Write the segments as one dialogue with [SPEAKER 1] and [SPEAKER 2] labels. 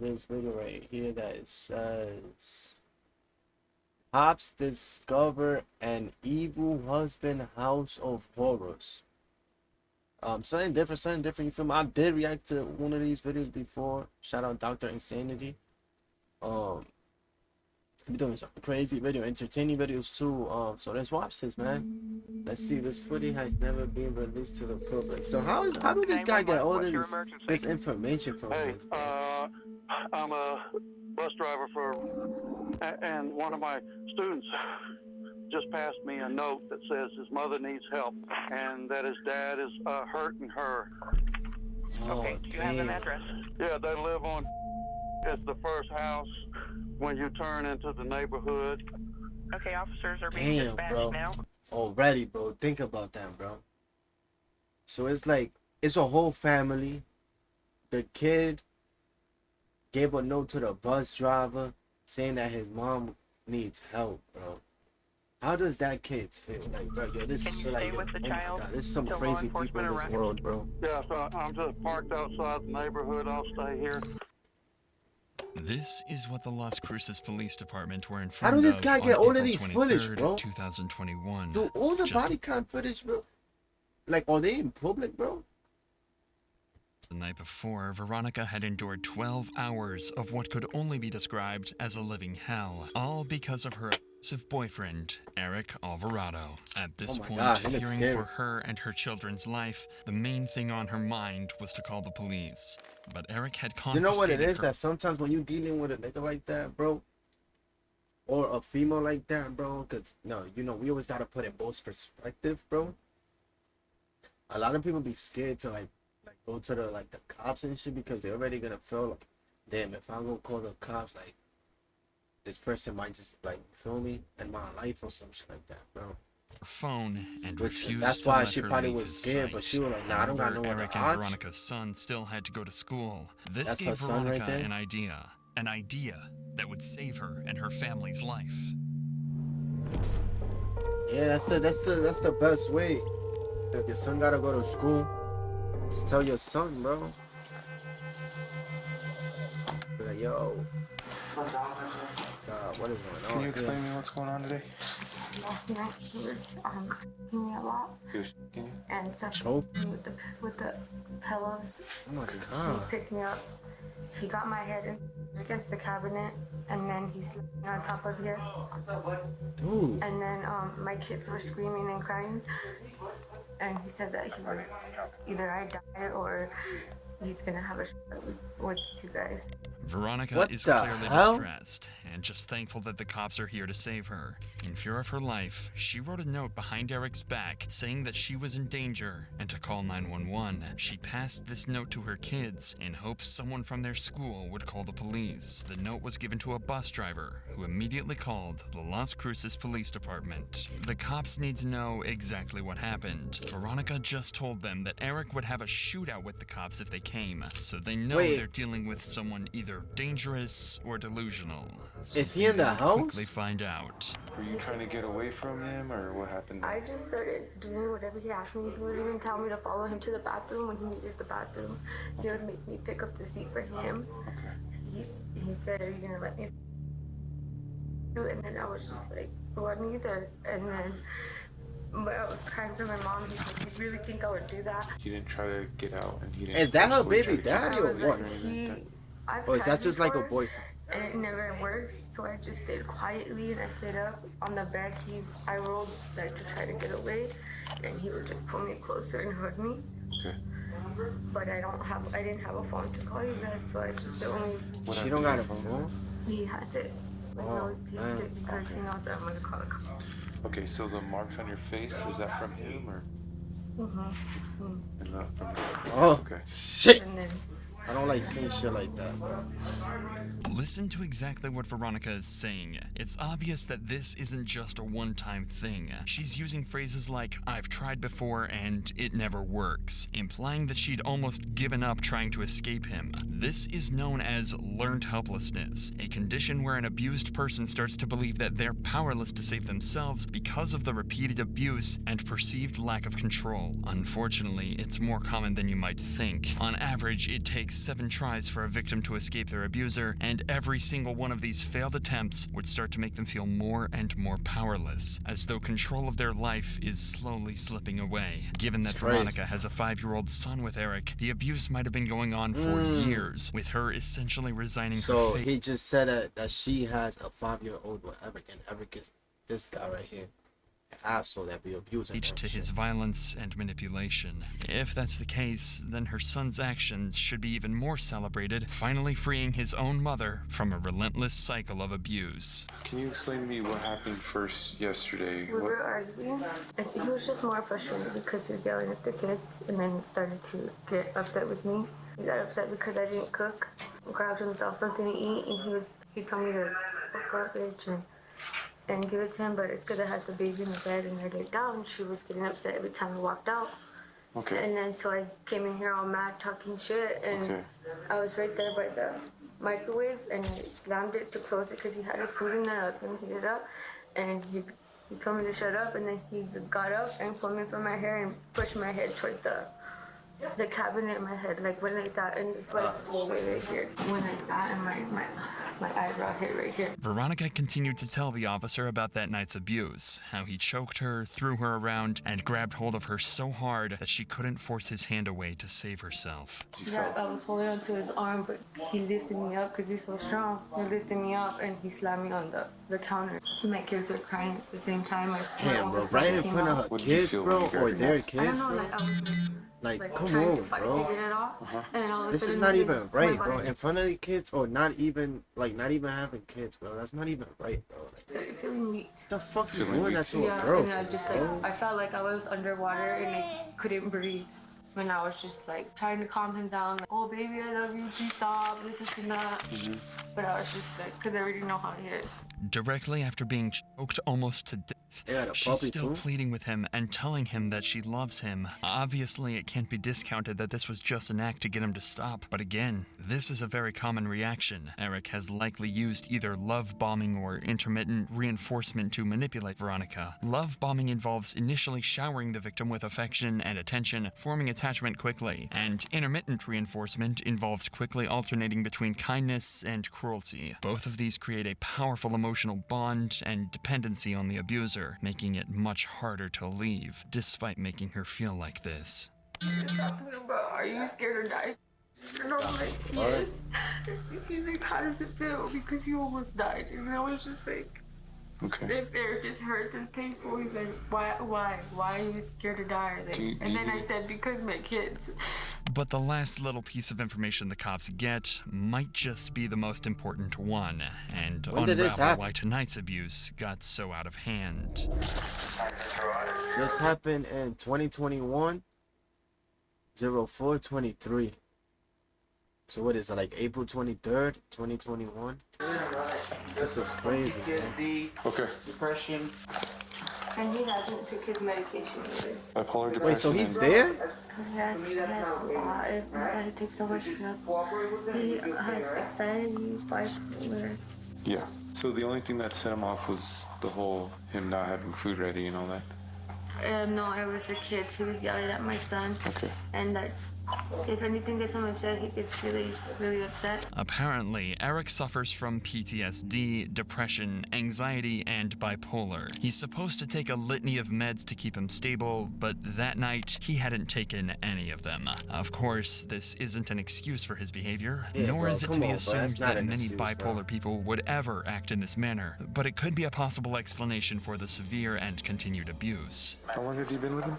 [SPEAKER 1] this video right here that it says cops discover an evil husband house of horrors. Something different, you feel me? I did react to one of these videos before. Shout out Dr. Insanity. I'm doing some crazy video, entertaining videos too. So let's watch this, man. Let's see. This footage has never been released to the public. So how do this guy get all of this information from
[SPEAKER 2] Hey,
[SPEAKER 1] this, bro?
[SPEAKER 2] I'm a bus driver and one of my students just passed me a note that says his mother needs help and that his dad is hurting her.
[SPEAKER 3] Okay, do you have an address?
[SPEAKER 2] Yeah, they live on, it's the first house when you turn into the neighborhood.
[SPEAKER 3] Okay, officers are being dispatched
[SPEAKER 1] bro.
[SPEAKER 3] now.
[SPEAKER 1] Already, bro. Think about that, bro. So it's like, it's a whole family. The kid gave a note to the bus driver saying that his mom needs help, bro. How does that kid feel? Like, bro, yo, this
[SPEAKER 3] Can
[SPEAKER 1] is
[SPEAKER 3] you
[SPEAKER 1] like,
[SPEAKER 3] stay with the
[SPEAKER 1] oh
[SPEAKER 3] child
[SPEAKER 1] my God, there's some
[SPEAKER 3] till law
[SPEAKER 1] crazy people
[SPEAKER 3] enforcement
[SPEAKER 1] in this
[SPEAKER 3] arrives?
[SPEAKER 1] world, bro.
[SPEAKER 2] Yeah, so I'm just parked outside the neighborhood. I'll stay here.
[SPEAKER 4] This is what the Las Cruces Police Department were
[SPEAKER 1] How
[SPEAKER 4] informed
[SPEAKER 1] do this
[SPEAKER 4] of
[SPEAKER 1] guy
[SPEAKER 4] on
[SPEAKER 1] get all of
[SPEAKER 4] April
[SPEAKER 1] these footage,
[SPEAKER 4] 23rd,
[SPEAKER 1] bro?
[SPEAKER 4] 2021.
[SPEAKER 1] Dude, all the
[SPEAKER 4] Just
[SPEAKER 1] body cam footage, bro. Like, are they in public, bro?
[SPEAKER 4] the night before, Veronica had endured 12 hours of what could only be described as a living hell, all because of her abusive boyfriend, Eric Alvarado. At this
[SPEAKER 1] Oh my
[SPEAKER 4] point,
[SPEAKER 1] God, he looks
[SPEAKER 4] fearing
[SPEAKER 1] scary.
[SPEAKER 4] for her and her children's life, the main thing on her mind was to call the police. But Eric had
[SPEAKER 1] You
[SPEAKER 4] confiscated
[SPEAKER 1] know what it is?
[SPEAKER 4] her.
[SPEAKER 1] That sometimes when you dealing with a nigga like that, bro, or a female like that, bro, because, no, you know, we always got to put in both perspective, bro. A lot of people be scared to, like go to the cops and shit because they're already gonna feel like, damn, if I go call the cops, like, this person might just, like, feel me in my life or some shit like that, bro.
[SPEAKER 4] Phone and
[SPEAKER 1] Which,
[SPEAKER 4] refused
[SPEAKER 1] that's
[SPEAKER 4] to
[SPEAKER 1] why
[SPEAKER 4] let
[SPEAKER 1] she
[SPEAKER 4] her
[SPEAKER 1] probably
[SPEAKER 4] leave
[SPEAKER 1] was
[SPEAKER 4] his
[SPEAKER 1] scared,
[SPEAKER 4] sight.
[SPEAKER 1] but she was like, nah, I don't got
[SPEAKER 4] However,
[SPEAKER 1] no other
[SPEAKER 4] Eric and
[SPEAKER 1] option.
[SPEAKER 4] Veronica's son still had to go to school. This
[SPEAKER 1] That's her
[SPEAKER 4] gave
[SPEAKER 1] son right
[SPEAKER 4] Veronica
[SPEAKER 1] there?
[SPEAKER 4] an idea that would save her and her family's life.
[SPEAKER 1] Yeah, that's the best way. If your son gotta go to school, just tell your son, bro. Be like, yo, God, what is going on?
[SPEAKER 5] Can you explain to me what's going on today?
[SPEAKER 6] Last night he was choking me a lot
[SPEAKER 5] He was shaking you?
[SPEAKER 6] and
[SPEAKER 1] Choke?
[SPEAKER 6] suffocating me with the pillows.
[SPEAKER 1] Oh my
[SPEAKER 6] He
[SPEAKER 1] God.
[SPEAKER 6] picked me up. He got my head against the cabinet and then he slept on top of here.
[SPEAKER 1] Dude.
[SPEAKER 6] And then my kids were screaming and crying. And he said that he was either I die or he's gonna have a shot with you guys.
[SPEAKER 4] Veronica
[SPEAKER 1] What
[SPEAKER 4] is
[SPEAKER 1] the
[SPEAKER 4] clearly
[SPEAKER 1] hell?
[SPEAKER 4] distressed and just thankful that the cops are here to save her. In fear of her life, she wrote a note behind Eric's back saying that she was in danger and to call 911. She passed this note to her kids in hopes someone from their school would call the police. The note was given to a bus driver who immediately called the Las Cruces Police Department. The cops need to know exactly what happened. Veronica just told them that Eric would have a shootout with the cops if they came, so they know
[SPEAKER 1] Wait.
[SPEAKER 4] they're dealing with someone either dangerous or delusional.
[SPEAKER 1] Is he in the
[SPEAKER 4] Something they would
[SPEAKER 1] house?
[SPEAKER 4] Quickly find out.
[SPEAKER 5] Were you trying to get away from him, or what happened?
[SPEAKER 6] I just started doing whatever he asked me. He would even tell me to follow him to the bathroom when he needed the bathroom. He would make me pick up the seat for him.
[SPEAKER 5] Okay.
[SPEAKER 6] He said, are you gonna let me do it? And then I was just like, well, neither. And then but I was crying for my mom. He said, you really think I would do that?
[SPEAKER 5] You didn't try to get out, and he didn't.
[SPEAKER 1] Is that her
[SPEAKER 5] forcefully
[SPEAKER 1] baby
[SPEAKER 5] try to
[SPEAKER 1] daddy
[SPEAKER 5] keep
[SPEAKER 1] or
[SPEAKER 5] you
[SPEAKER 6] I was
[SPEAKER 1] what?
[SPEAKER 5] or
[SPEAKER 6] like,
[SPEAKER 5] anything like that?
[SPEAKER 6] I've
[SPEAKER 1] Or is
[SPEAKER 6] tried
[SPEAKER 1] that just like a
[SPEAKER 6] before,
[SPEAKER 1] boyfriend?
[SPEAKER 6] and it never works. So I just stayed quietly and I stayed up on the bed. I rolled like to try to get away, and he would just pull me closer and hug me.
[SPEAKER 5] Okay.
[SPEAKER 6] But I didn't have a phone to call you guys, so I just the only
[SPEAKER 5] What
[SPEAKER 1] She
[SPEAKER 5] happened
[SPEAKER 1] don't
[SPEAKER 5] to
[SPEAKER 1] got
[SPEAKER 5] your
[SPEAKER 1] a
[SPEAKER 5] phone?
[SPEAKER 1] phone?
[SPEAKER 6] he has it. Like,
[SPEAKER 1] Oh,
[SPEAKER 6] he
[SPEAKER 1] man.
[SPEAKER 6] takes it because he knows that I'm gonna call the cops.
[SPEAKER 5] Okay, so the marks on your face, is that from him, or? And not from you?
[SPEAKER 1] Oh,
[SPEAKER 5] Okay.
[SPEAKER 1] shit.
[SPEAKER 6] And then
[SPEAKER 1] I don't like seeing shit like that, bro.
[SPEAKER 4] Listen to exactly what Veronica is saying. It's obvious that this isn't just a one-time thing. She's using phrases like, I've tried before and it never works, implying that she'd almost given up trying to escape him. This is known as learned helplessness, a condition where an abused person starts to believe that they're powerless to save themselves because of the repeated abuse and perceived lack of control. Unfortunately, it's more common than you might think. On average, it takes takes 7 tries for a victim to escape their abuser, and every single one of these failed attempts would start to make them feel more and more powerless, as though control of their life is slowly slipping away. Given that Veronica has a 5-year-old son with Eric, the abuse might have been going on for years, with her essentially resigning her
[SPEAKER 1] So
[SPEAKER 4] fate.
[SPEAKER 1] he just said that she has a 5-year-old with Eric, and Eric is this guy right here. Asshole that be abusing her.
[SPEAKER 4] To his violence and manipulation. If that's the case, then her son's actions should be even more celebrated, finally freeing his own mother from a relentless cycle of abuse.
[SPEAKER 5] Can you explain to me what happened first yesterday?
[SPEAKER 6] We were arguing. He was just more frustrated because he was yelling at the kids, and then he started to get upset with me. He got upset because I didn't cook, grabbed himself something to eat, and he told me to cook garbage and give it to him, but it's because I had the baby in the bed and laid it down. She was getting upset every time I walked out.
[SPEAKER 5] Okay.
[SPEAKER 6] And then so I came in here all mad talking shit, and I was right there by the microwave, and I slammed it to close it because he had his food in there. I was going to heat it up, and he told me to shut up, and then he got up and pulled me from my hair and pushed my head toward the cabinet in my head, like went like that, and it's like swollen right here. Went like that, and my eyebrow hit right here.
[SPEAKER 4] Veronica continued to tell the officer about that night's abuse, how he choked her, threw her around, and grabbed hold of her so hard that she couldn't force his hand away to save herself.
[SPEAKER 6] Yeah, I was holding onto his arm, but he lifted me up because he's so strong. He lifted me up, and he slammed me on the counter. My kids were crying at the same time.
[SPEAKER 1] Damn, bro, right in front of her kids, bro, or their kids,
[SPEAKER 6] I don't know,
[SPEAKER 1] bro.
[SPEAKER 6] I was
[SPEAKER 1] Like, come
[SPEAKER 6] trying
[SPEAKER 1] on,
[SPEAKER 6] to fight
[SPEAKER 1] bro.
[SPEAKER 6] to get it off, and then all of a
[SPEAKER 1] This
[SPEAKER 6] sudden
[SPEAKER 1] is not
[SPEAKER 6] they
[SPEAKER 1] even
[SPEAKER 6] just
[SPEAKER 1] right,
[SPEAKER 6] went by
[SPEAKER 1] bro.
[SPEAKER 6] and
[SPEAKER 1] In front of the kids, or not even having kids, bro. That's not even right, bro. Like,
[SPEAKER 6] started feeling weak.
[SPEAKER 1] what the fuck you doing that to a
[SPEAKER 6] Yeah,
[SPEAKER 1] girl?
[SPEAKER 6] and I just I felt like I was underwater and I couldn't breathe. And I was just like trying to calm him down, like, oh baby, I love you, please stop, this is not. But I was just like, because I already know how he is.
[SPEAKER 4] Directly after being choked almost to death,
[SPEAKER 1] They had a
[SPEAKER 4] she's
[SPEAKER 1] puppy
[SPEAKER 4] still
[SPEAKER 1] too?
[SPEAKER 4] pleading with him and telling him that she loves him. Obviously, it can't be discounted that this was just an act to get him to stop. But again, this is a very common reaction. Eric has likely used either love bombing or intermittent reinforcement to manipulate Veronica. Love bombing involves initially showering the victim with affection and attention, forming attachment quickly. And intermittent reinforcement involves quickly alternating between kindness and cruelty. Both of these create a powerful emotional bond and dependency on the abuser, making it much harder to leave, despite making her feel like this.
[SPEAKER 6] Talking about, are you scared to die? And I'm like, yes. He's like, how does it feel? Because you almost died. And I was just like, if it just hurts, it's painful. He's like, why are you scared to die? Like, and then I said, because my kids.
[SPEAKER 4] But the last little piece of information the cops get might just be the most important one, and unravel why tonight's abuse got so out of hand.
[SPEAKER 1] This happened in 2021, 04/23. So what is it, like April 23rd, 2021? This is crazy, man.
[SPEAKER 5] Okay.
[SPEAKER 7] Depression.
[SPEAKER 6] And he hasn't took his medication either.
[SPEAKER 5] Bipolar depression.
[SPEAKER 1] Wait, so he's there?
[SPEAKER 6] He has it takes so much help. He has anxiety, bipolar.
[SPEAKER 5] Yeah. So the only thing that set him off was the whole him not having food ready and all that?
[SPEAKER 6] No, it was the kids. He was yelling at my son.
[SPEAKER 5] Okay.
[SPEAKER 6] And that if anything gets him upset, he gets really, really upset.
[SPEAKER 4] Apparently, Eric suffers from PTSD, depression, anxiety, and bipolar. He's supposed to take a litany of meds to keep him stable, but that night, he hadn't taken any of them. Of course, this isn't an excuse for his behavior, nor is it to be assumed that many bipolar people would ever act in this manner, but it could be a possible explanation for the severe and continued abuse.
[SPEAKER 5] How long have you been with him?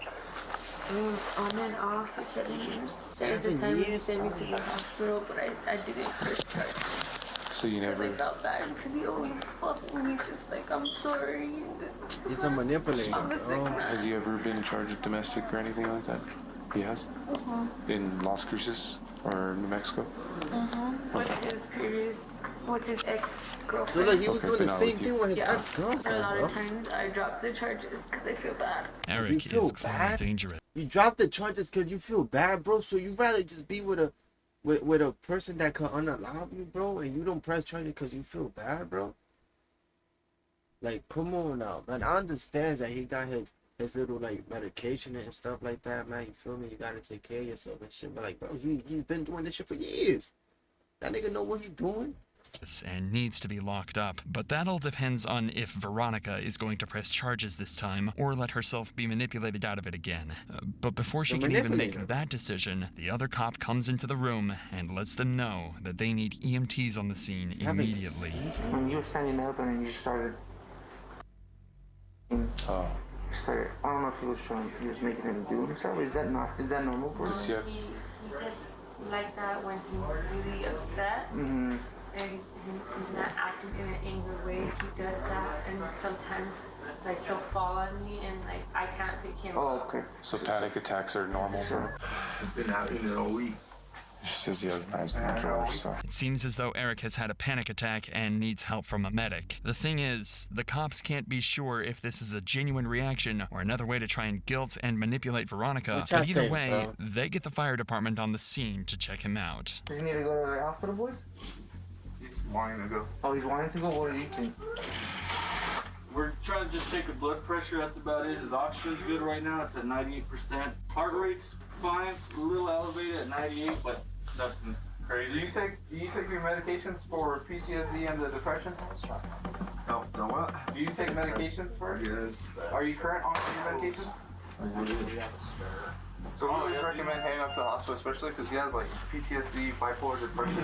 [SPEAKER 6] On and off for 7 years. There was a time when he sent me to the hospital, but I didn't discharge.
[SPEAKER 5] So you never...
[SPEAKER 6] I felt bad because he always calls me and he's just like, I'm sorry.
[SPEAKER 1] He's a manipulator,
[SPEAKER 6] I'm a sick
[SPEAKER 1] bro.
[SPEAKER 6] man.
[SPEAKER 5] Has he ever been charged with domestic or anything like that? He has? In Las Cruces or New Mexico?
[SPEAKER 6] With his ex-girlfriend.
[SPEAKER 1] So look, he was doing the
[SPEAKER 5] but not
[SPEAKER 1] same
[SPEAKER 5] with you.
[SPEAKER 1] thing with his
[SPEAKER 6] And a
[SPEAKER 1] ex-girlfriend,
[SPEAKER 6] lot
[SPEAKER 1] bro.
[SPEAKER 6] of times I drop the charges because I feel bad.
[SPEAKER 4] Eric
[SPEAKER 1] feel
[SPEAKER 4] is clearly
[SPEAKER 1] bad?
[SPEAKER 4] dangerous.
[SPEAKER 1] You drop the charges because you feel bad, bro. So you rather just be with a person that could unallow you, bro, and you don't press charges because you feel bad, bro. Like, come on now, man. I understand that he got his his little like medication and stuff like that, man. You feel me? You gotta take care of yourself and shit. But like, bro, he's been doing this shit for years. That nigga know what he's doing.
[SPEAKER 4] And needs to be locked up, but that all depends on if Veronica is going to press charges this time or let herself be manipulated out of it again. But before she can even make that decision, the other cop comes into the room and lets them know that they need EMTs on the scene immediately.
[SPEAKER 7] When you were standing up and then you started, I don't know if he was making him do himself. Is that normal for him?
[SPEAKER 6] He gets like that when he's really upset.
[SPEAKER 7] Mm-hmm.
[SPEAKER 6] And he's not acting in an angry way. He does that, and sometimes like he'll fall on me, and like I can't pick him up.
[SPEAKER 7] Okay.
[SPEAKER 5] So panic attacks are normal for him?
[SPEAKER 7] He's been out in all week.
[SPEAKER 5] He says he has knives in the drawer, so.
[SPEAKER 4] It seems as though Eric has had a panic attack and needs help from a medic. The thing is, the cops can't be sure if this is a genuine reaction or another way to try and guilt and manipulate Veronica. But either way, they get the fire department on the scene to check him out.
[SPEAKER 7] Does he need to go to the hospital, boys?
[SPEAKER 8] He's wanting to go.
[SPEAKER 7] Oh, he's wanting to go? What do you think?
[SPEAKER 8] We're trying to just take a blood pressure, that's about it. His oxygen's good right now, it's at 98%. Heart rate's fine, a little elevated at 98, but it's nothing crazy.
[SPEAKER 9] Do you take your medications for PTSD and the depression?
[SPEAKER 8] No what?
[SPEAKER 9] Do you take medications for it?
[SPEAKER 8] Yes.
[SPEAKER 9] Are you current on your medications? So we always recommend heading up to the hospital, especially because he has like PTSD, bipolar depression.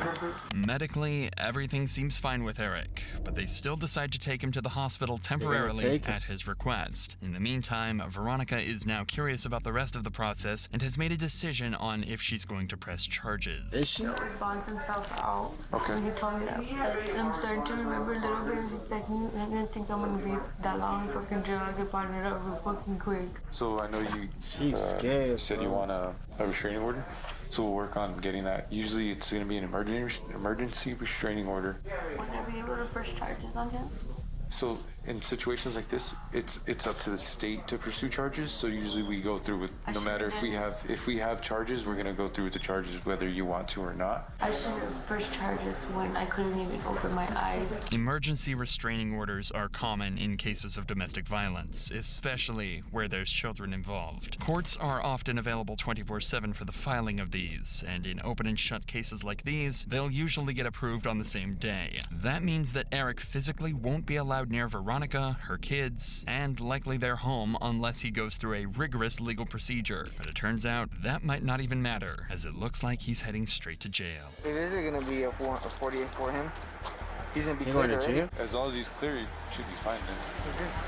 [SPEAKER 4] Medically, everything seems fine with Eric, but they still decide to take him to the hospital temporarily at his request. In the meantime, Veronica is now curious about the rest of the process and has made a decision on if she's going to press charges.
[SPEAKER 1] Is she?
[SPEAKER 6] He bonds himself out.
[SPEAKER 5] Okay.
[SPEAKER 6] And he told me that I'm starting to remember a little bit. It's like, I didn't think I'm gonna be that long in fucking jail. I get bonded up real fucking quick.
[SPEAKER 5] So I know you.
[SPEAKER 1] She's scared.
[SPEAKER 5] Said you want a restraining order, so we'll work on getting that. Usually, it's going to be an emergency restraining order.
[SPEAKER 6] Would I be able to press charges on him?
[SPEAKER 5] So in situations like this, it's up to the state to pursue charges. So usually we go through with no matter if we have charges, we're gonna go through with the charges whether you want to or not.
[SPEAKER 6] I should have pressed charges when I couldn't even open my eyes.
[SPEAKER 4] Emergency restraining orders are common in cases of domestic violence, especially where there's children involved. Courts are often available 24/7 for the filing of these, and in open and shut cases like these, they'll usually get approved on the same day. That means that Eric physically won't be allowed near Veronica, her kids, and likely their home unless he goes through a rigorous legal procedure. But it turns out that might not even matter, as it looks like he's heading straight to jail.
[SPEAKER 7] It is going to be a 48 for him. He's going to be
[SPEAKER 1] going
[SPEAKER 7] clear,
[SPEAKER 1] to jail?
[SPEAKER 7] right?
[SPEAKER 5] As long as he's clear, he should be fine then.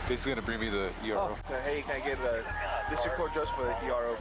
[SPEAKER 5] It's gonna bring me the ERO.
[SPEAKER 9] So hey, can I get a district court judge for the ERO?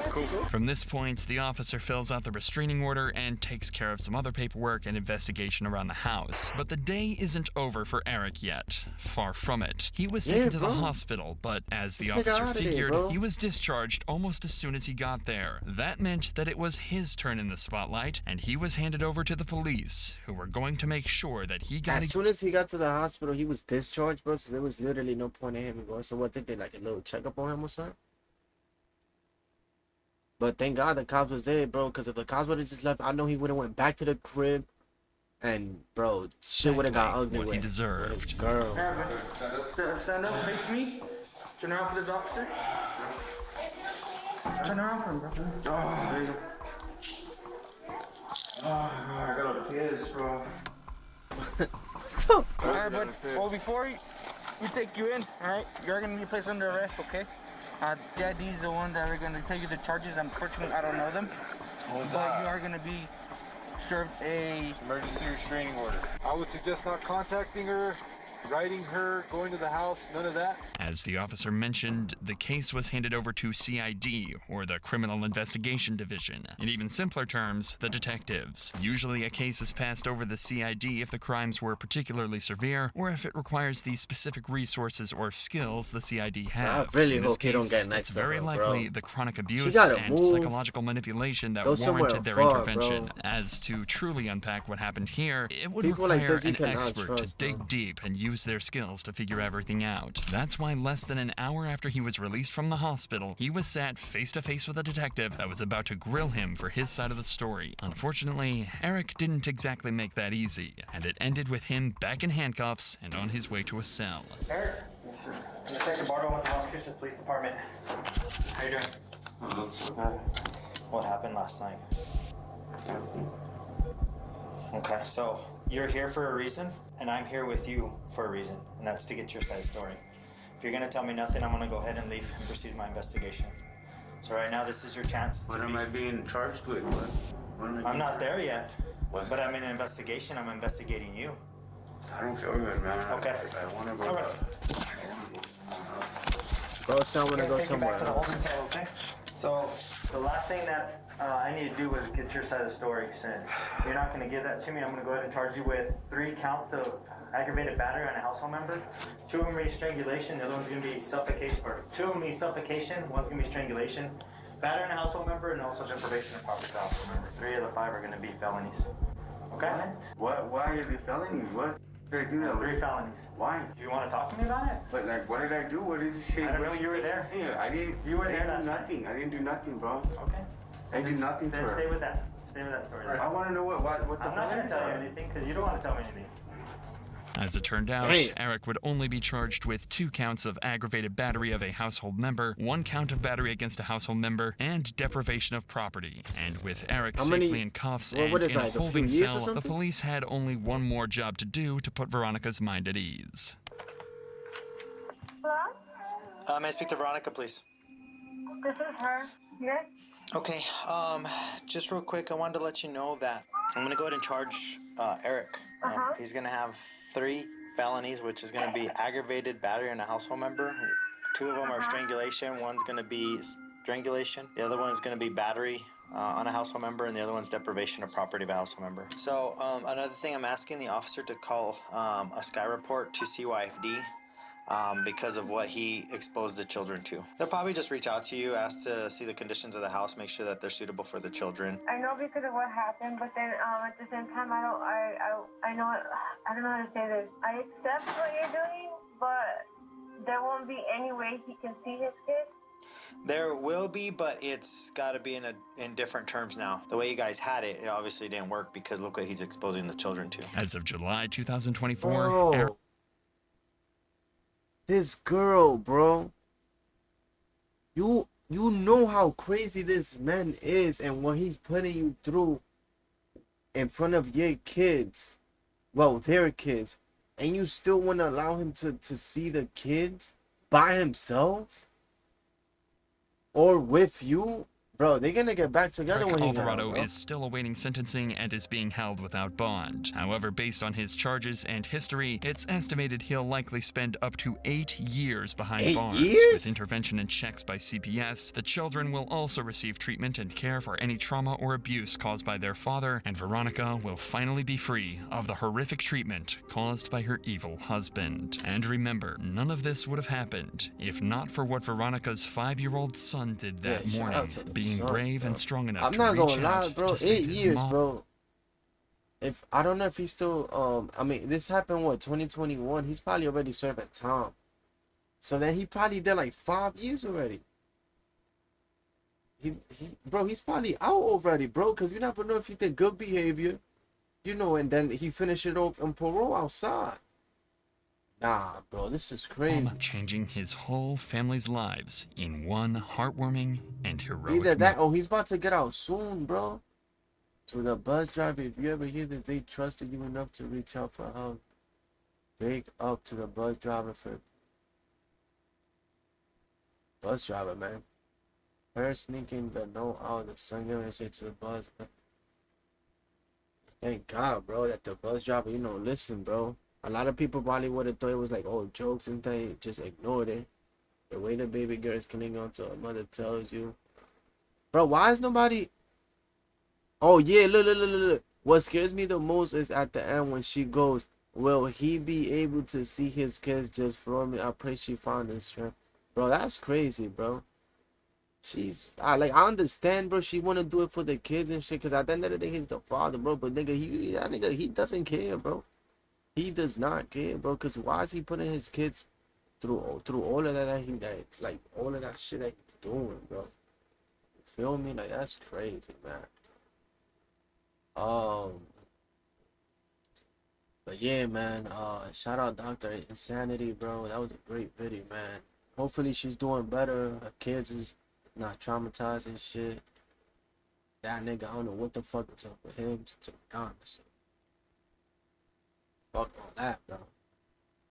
[SPEAKER 5] Cool.
[SPEAKER 4] From this point, the officer fills out the restraining order and takes care of some other paperwork and investigation around the house. But the day isn't over for Eric yet. Far from it. He was taken to the hospital, but as the officer figured, he was discharged almost as soon as he got there. That meant that it was his turn in the spotlight, and he was handed over to the police, who were going to make sure that he got...
[SPEAKER 1] As soon as he got to the hospital, he was discharged, bro, so there was literally no point in him going. So what, they did like a little checkup on him or something? But thank God the cops was there, bro, because if the cops would have just left, I know he would have went back to the crib, and, bro, shit would have got ugly
[SPEAKER 4] what
[SPEAKER 1] with
[SPEAKER 4] he deserved.
[SPEAKER 1] Girl.
[SPEAKER 7] Stand up, face me. Turn around for this officer. Turn around for him, bro.
[SPEAKER 9] There you go. Oh, man, I got a piss, bro.
[SPEAKER 7] Alright, bud. Well, before we take you in, alright, you're going to be placed under arrest, okay? CID is the one that are going to take you the charges. Unfortunately, I don't know them. But you are going to be served a
[SPEAKER 9] Emergency restraining order. I would suggest not contacting her, writing her, going to the house, none of that.
[SPEAKER 4] As the officer mentioned, the case was handed over to CID, or the Criminal Investigation Division. In even simpler terms, the detectives. Usually a case is passed over the CID if the crimes were particularly severe, or if it requires the specific resources or skills the CID have.
[SPEAKER 1] I really
[SPEAKER 4] In this
[SPEAKER 1] hope he don't
[SPEAKER 4] case,
[SPEAKER 1] get next
[SPEAKER 4] it's
[SPEAKER 1] to
[SPEAKER 4] very
[SPEAKER 1] her,
[SPEAKER 4] likely
[SPEAKER 1] bro.
[SPEAKER 4] the chronic abuse
[SPEAKER 1] gotta
[SPEAKER 4] and
[SPEAKER 1] move.
[SPEAKER 4] psychological manipulation that
[SPEAKER 1] Go somewhere
[SPEAKER 4] warranted their
[SPEAKER 1] far,
[SPEAKER 4] intervention.
[SPEAKER 1] bro.
[SPEAKER 4] As to truly unpack what happened here, it would
[SPEAKER 1] People like
[SPEAKER 4] require
[SPEAKER 1] this you
[SPEAKER 4] an
[SPEAKER 1] cannot
[SPEAKER 4] expert
[SPEAKER 1] trust,
[SPEAKER 4] to dig
[SPEAKER 1] bro.
[SPEAKER 4] deep and use their skills to figure everything out. That's why less than an hour after he was released from the hospital, he was sat face to face with a detective that was about to grill him for his side of the story. Unfortunately, Eric didn't exactly make that easy, and it ended with him back in handcuffs and on his way to a cell.
[SPEAKER 7] Eric.
[SPEAKER 10] Detective Bardo with the Massachusetts Police Department. How you doing? What happened last night? Okay, so you're here for a reason, and I'm here with you for a reason, and that's to get your side of the story. If you're gonna tell me nothing, I'm gonna go ahead and leave and proceed my investigation. So right now, this is your chance.
[SPEAKER 11] What am I being charged with?
[SPEAKER 10] I'm not there yet, but I'm in an investigation. I'm investigating you.
[SPEAKER 11] I don't feel good, man.
[SPEAKER 10] Okay.
[SPEAKER 11] I want to go.
[SPEAKER 10] All right.
[SPEAKER 1] Bro, someone wanna go
[SPEAKER 10] Take you back
[SPEAKER 1] somewhere
[SPEAKER 10] to the
[SPEAKER 1] else.
[SPEAKER 10] holding cell, okay? So the last thing that I need to do is get your side of the story. Since you're not going to give that to me, I'm going to go ahead and charge you with 3 counts of aggravated battery on a household member. 2 of them are strangulation. The other one's going to be suffocation. Or 2 of them be suffocation. One's going to be strangulation. Battery on a household member, and also deprivation of property to a household member. 3 of the 5 are going to be felonies. Okay?
[SPEAKER 11] What? Why are they felonies? What did I do that?
[SPEAKER 10] 3 felonies.
[SPEAKER 11] Why?
[SPEAKER 10] Do you want to talk to me about it?
[SPEAKER 11] But like, what did I do? What did you say?
[SPEAKER 10] I don't
[SPEAKER 11] What
[SPEAKER 10] know.
[SPEAKER 11] did
[SPEAKER 10] You were
[SPEAKER 11] say?
[SPEAKER 10] there.
[SPEAKER 11] I didn't.
[SPEAKER 10] You were
[SPEAKER 11] I
[SPEAKER 10] there
[SPEAKER 11] didn't do
[SPEAKER 10] last
[SPEAKER 11] nothing. I didn't do nothing, bro.
[SPEAKER 10] Okay.
[SPEAKER 11] I did nothing to
[SPEAKER 10] Then
[SPEAKER 11] her.
[SPEAKER 10] stay with that. Stay with that story.
[SPEAKER 11] I want to know what the
[SPEAKER 10] I'm not going to tell you anything because you don't want to tell me anything.
[SPEAKER 4] As it turned out,
[SPEAKER 1] Damn.
[SPEAKER 4] Eric would only be charged with 2 counts of aggravated battery of a household member, 1 count of battery against a household member, and deprivation of property. And with Eric
[SPEAKER 1] How many-
[SPEAKER 4] safely in cuffs
[SPEAKER 1] well,
[SPEAKER 4] and
[SPEAKER 1] what is
[SPEAKER 4] in a
[SPEAKER 1] that, a few
[SPEAKER 4] holding
[SPEAKER 1] years or
[SPEAKER 4] cell, the
[SPEAKER 1] something?
[SPEAKER 4] police had only one more job to do to put Veronica's mind at ease.
[SPEAKER 6] Hello?
[SPEAKER 10] May I speak to Veronica, please?
[SPEAKER 6] This is her. Yes?
[SPEAKER 10] Okay, just real quick, I wanted to let you know that I'm gonna go ahead and charge Eric. He's gonna have 3 felonies, which is gonna be aggravated battery on a household member. 2 of them are strangulation. One's gonna be strangulation. The other one's gonna be battery on a household member, and the other one's deprivation of property of a household member. So another thing, I'm asking the officer to call a Sky report to CYFD. Because of what he exposed the children to. They'll probably just reach out to you, ask to see the conditions of the house, make sure that they're suitable for the children.
[SPEAKER 6] I know because of what happened, but then at the same time, I don't know how to say this. I accept what you're doing, but there won't be any way he can see his kids.
[SPEAKER 10] There will be, but it's got to be in different terms now. The way you guys had it, it obviously didn't work because look what he's exposing the children to.
[SPEAKER 4] As of July 2024, Eric
[SPEAKER 1] Bro. This girl, bro. You know how crazy this man is and what he's putting you through in front of your kids. Well, their kids. And you still want to allow him to see the kids by himself? Or with you? Bro, they're gonna get back together
[SPEAKER 4] Eric
[SPEAKER 1] when he
[SPEAKER 4] Alvarado
[SPEAKER 1] bro.
[SPEAKER 4] is still awaiting sentencing and is being held without bond. However, based on his charges and history, it's estimated he'll likely spend up to 8 years behind
[SPEAKER 1] 8
[SPEAKER 4] bars.
[SPEAKER 1] years?
[SPEAKER 4] With intervention and checks by CPS, the children will also receive treatment and care for any trauma or abuse caused by their father, and Veronica will finally be free of the horrific treatment caused by her evil husband. And remember, none of this would have happened if not for what Veronica's 5-year-old son did that
[SPEAKER 1] Yeah, shout out
[SPEAKER 4] morning,
[SPEAKER 1] to the
[SPEAKER 4] being
[SPEAKER 1] son,
[SPEAKER 4] brave
[SPEAKER 1] bro.
[SPEAKER 4] and strong enough
[SPEAKER 1] I'm
[SPEAKER 4] to
[SPEAKER 1] not
[SPEAKER 4] reach
[SPEAKER 1] gonna lie,
[SPEAKER 4] out
[SPEAKER 1] bro.
[SPEAKER 4] to
[SPEAKER 1] 8
[SPEAKER 4] save his
[SPEAKER 1] years,
[SPEAKER 4] mom.
[SPEAKER 1] bro. If I don't know if he's still I mean this happened 2021. He's probably already serving time. So then he probably did like 5 years already. Bro, he's probably out already, bro, because you never know if he did good behavior, and then he finished it off on parole outside. Nah, bro, this is crazy.
[SPEAKER 4] Changing his whole family's lives in one heartwarming and heroic
[SPEAKER 1] Either that
[SPEAKER 4] moment.
[SPEAKER 1] or he's about to get out soon, bro. To the bus driver, if you ever hear that they trusted you enough to reach out for help, big up to the bus driver for bus driver, man. Her sneaking the note out, the son giving it shit to the bus, man. Thank God, bro, that the bus driver, listen, bro. A lot of people probably would have thought it was like, oh, jokes and they just ignored it. The way the baby girl is clinging on to her mother tells you. Bro, why is nobody... Oh, yeah, look. What scares me the most is at the end when she goes, will he be able to see his kids just for me? I pray she found his strength. Bro, that's crazy, bro. I understand, bro. She want to do it for the kids and shit, because at the end of the day, he's the father, bro. But, nigga, he doesn't care, bro. He does not care, bro, because why is he putting his kids through all of that, all of that shit that he's doing, bro? You feel me? Like, that's crazy, man. But yeah, man, shout out Dr. Insanity, bro. That was a great video, man. Hopefully she's doing better. Her kids is not traumatized and shit. That nigga, I don't know what the fuck is up with him, to be honest. Fuck all that.